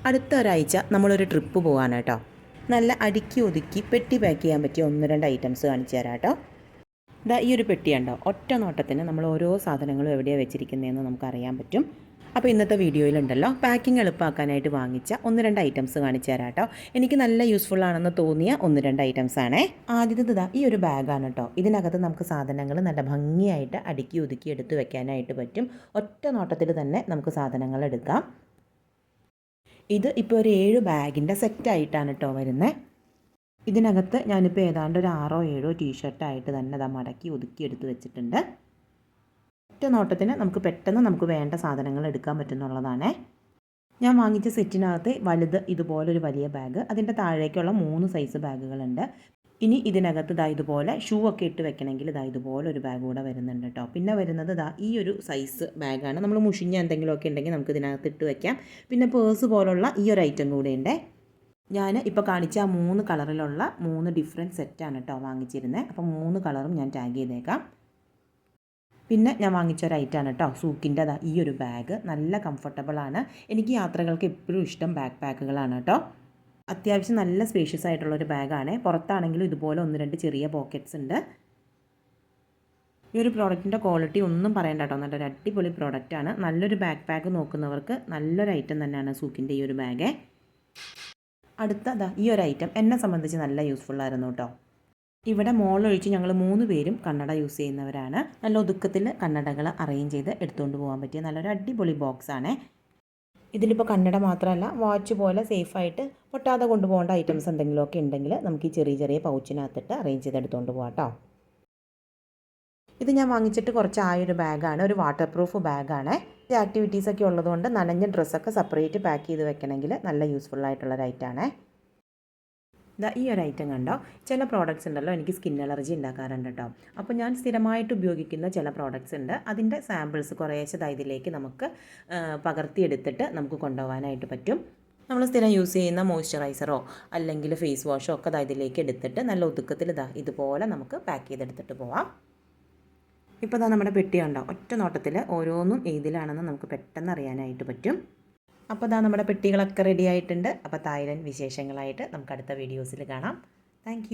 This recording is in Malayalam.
അടുത്ത ഒരാഴ്ച നമ്മളൊരു ട്രിപ്പ് പോകാൻ കേട്ടോ. നല്ല അടുക്കി ഒതുക്കി പെട്ടി പാക്ക് ചെയ്യാൻ പറ്റിയ 1-2 ഐറ്റംസ് കാണിച്ചു തരാം കേട്ടോ. ഈ ഒരു പെട്ടിയുണ്ടോ, ഒറ്റ നോട്ടത്തിന് നമ്മൾ ഓരോ സാധനങ്ങളും എവിടെയാണ് വെച്ചിരിക്കുന്നതെന്ന് നമുക്കറിയാൻ പറ്റും. അപ്പോൾ ഇന്നത്തെ വീഡിയോയിലുണ്ടല്ലോ പാക്കിംഗ് എളുപ്പമാക്കാനായിട്ട് വാങ്ങിച്ച 1-2 ഐറ്റംസ് കാണിച്ചു തരാം കേട്ടോ. എനിക്ക് നല്ല യൂസ്ഫുൾ ആണെന്ന് തോന്നിയ 1-2 ഐറ്റംസ് ആണേ. ആദ്യത്തേത് ഈ ഒരു ബാഗാണ് കേട്ടോ. ഇതിനകത്ത് നമുക്ക് സാധനങ്ങൾ നല്ല ഭംഗിയായിട്ട് അടുക്കി ഒതുക്കി എടുത്ത് വെക്കാനായിട്ട് പറ്റും. ഒറ്റ നോട്ടത്തിൽ തന്നെ നമുക്ക് സാധനങ്ങൾ എടുക്കാം. ഇത് ഇപ്പോൾ ഒരു 7 ബാഗിൻ്റെ സെറ്റായിട്ടാണ് കേട്ടോ വരുന്നത്. ഇതിനകത്ത് ഞാനിപ്പോൾ ഏതാണ്ട് ഒരു 6-7 ടീഷർട്ടായിട്ട് തന്നെ മടക്കി ഒതുക്കി എടുത്ത് വെച്ചിട്ടുണ്ട്. ഒറ്റ നോട്ടത്തിന് നമുക്ക് വേണ്ട സാധനങ്ങൾ എടുക്കാൻ പറ്റുന്നുള്ളതാണേ. ഞാൻ വാങ്ങിച്ച സെറ്റിനകത്ത് വലുത് ഇതുപോലൊരു വലിയ ബാഗ്, അതിൻ്റെ താഴേക്കുള്ള 3 സൈസ് ബാഗുകളുണ്ട്. ഇനി ഇതിനകത്ത് ഇതുപോലെ ഷൂ ഒക്കെ ഇട്ട് വെക്കണമെങ്കിൽ ഇതുപോലെ ഒരു ബാഗ് കൂടെ വരുന്നുണ്ട് കേട്ടോ. പിന്നെ വരുന്നത് ഈ ഒരു സൈസ് ബാഗാണ്. നമ്മൾ മുഷിഞ്ഞ എന്തെങ്കിലുമൊക്കെ ഉണ്ടെങ്കിൽ നമുക്ക് ഇതിനകത്ത് ഇട്ട് വെക്കാം. പിന്നെ പേഴ്സ് പോലുള്ള ഈ ഒരു ഐറ്റം കൂടെ ഉണ്ട്. ഞാൻ ഇപ്പോൾ കാണിച്ച 3 കളറിലുള്ള 3 ഡിഫറെൻറ്റ് സെറ്റാണ് കേട്ടോ വാങ്ങിച്ചിരുന്നത്. അപ്പോൾ 3 കളറും ഞാൻ ടാഗ് ചെയ്തേക്കാം. പിന്നെ ഞാൻ വാങ്ങിച്ച ഒരു ഐറ്റമാണ് കേട്ടോ സൂക്കിൻ്റെ ഈ ഒരു ബാഗ്. നല്ല കംഫർട്ടബിളാണ്. എനിക്ക് യാത്രകൾക്ക് എപ്പോഴും ഇഷ്ടം ബാക്ക് പാക്കുകളാണ് കേട്ടോ. അത്യാവശ്യം നല്ല സ്പേഷ്യസ് ആയിട്ടുള്ളൊരു ബാഗാണ്. പുറത്താണെങ്കിലും ഇതുപോലെ 1-2 ചെറിയ പോക്കറ്റ്സ് ഉണ്ട്. ഈ ഒരു പ്രോഡക്റ്റിൻ്റെ ക്വാളിറ്റി ഒന്നും പറയണ്ട കേട്ടോ. നല്ലൊരു അടിപൊളി പ്രോഡക്റ്റാണ്. നല്ലൊരു ബാക്ക് പാക്ക് നോക്കുന്നവർക്ക് നല്ലൊരു ഐറ്റം തന്നെയാണ് സൂക്കിൻ്റെ ഈ ഒരു ബാഗ്. അടുത്ത ഈ ഒരു ഐറ്റം എന്നെ സംബന്ധിച്ച് നല്ല യൂസ്ഫുള്ളായിരുന്നു കേട്ടോ. ഇവിടെ മോളൊഴിച്ച് ഞങ്ങൾ 3 പേരും കണ്ണട യൂസ് ചെയ്യുന്നവരാണ്. നല്ല ഒതുക്കത്തിൽ കണ്ണടകൾ അറേഞ്ച് ചെയ്ത് എടുത്തുകൊണ്ട് പോകാൻ പറ്റിയ നല്ലൊരു അടിപൊളി ബോക്സാണ്. ഇതിലിപ്പോൾ കണ്ണട മാത്രമല്ല വാച്ച് പോലെ സേഫായിട്ട് പൊട്ടാതെ കൊണ്ടുപോകേണ്ട ഐറ്റംസ് എന്തെങ്കിലുമൊക്കെ ഉണ്ടെങ്കിൽ നമുക്ക് ഈ ചെറിയ ചെറിയ പൗച്ചിനകത്തിട്ട് അറേഞ്ച് ചെയ്ത് എടുത്തുകൊണ്ട് പോകാം കേട്ടോ. ഇത് ഞാൻ വാങ്ങിച്ചിട്ട് കുറച്ചായൊരു ബാഗാണ്. ഒരു വാട്ടർ പ്രൂഫ് ബാഗാണ്. ആക്ടിവിറ്റീസൊക്കെ ഉള്ളതുകൊണ്ട് നനഞ്ഞ ഡ്രസ്സൊക്കെ സെപ്പറേറ്റ് പാക്ക് ചെയ്ത് വെക്കണമെങ്കിൽ നല്ല യൂസ്ഫുള്ളായിട്ടുള്ളൊരു ഐറ്റമാണ്. ഈ ഒരു ഐറ്റം കണ്ടോ. ചില പ്രോഡക്റ്റ്സ് ഉണ്ടല്ലോ എനിക്ക് സ്കിൻ അലർജി ഉണ്ടാക്കാറുണ്ട് കേട്ടോ. അപ്പോൾ ഞാൻ സ്ഥിരമായിട്ട് ഉപയോഗിക്കുന്ന ചില പ്രോഡക്റ്റ്സ് ഉണ്ട്. അതിൻ്റെ സാമ്പിൾസ് കുറേശ്ശെ ഇതിലേക്ക് നമുക്ക് പകർത്തിയെടുത്തിട്ട് നമുക്ക് കൊണ്ടുപോകാനായിട്ട് പറ്റും. നമ്മൾ സ്ഥിരം യൂസ് ചെയ്യുന്ന മോയ്സ്ചറൈസറോ അല്ലെങ്കിൽ ഫേസ് വാഷോ ഒക്കെ ഇതിലേക്ക് എടുത്തിട്ട് നല്ല ഒതുക്കത്തിൽ ഇതുപോലെ നമുക്ക് പാക്ക് ചെയ്തെടുത്തിട്ട് പോവാം. ഇപ്പോൾ നമ്മുടെ പെട്ടി കണ്ടോ. ഒറ്റ നോട്ടത്തിൽ ഓരോന്നും ഏതിലാണെന്ന് നമുക്ക് പെട്ടെന്ന് അറിയാനായിട്ട് പറ്റും. അപ്പോൾ നമ്മുടെ പെട്ടികളൊക്കെ റെഡി ആയിട്ടുണ്ട്. അപ്പോൾ തായ്ലൻഡ് വിശേഷങ്ങളായിട്ട് നമുക്ക് അടുത്ത വീഡിയോസിൽ കാണാം. താങ്ക്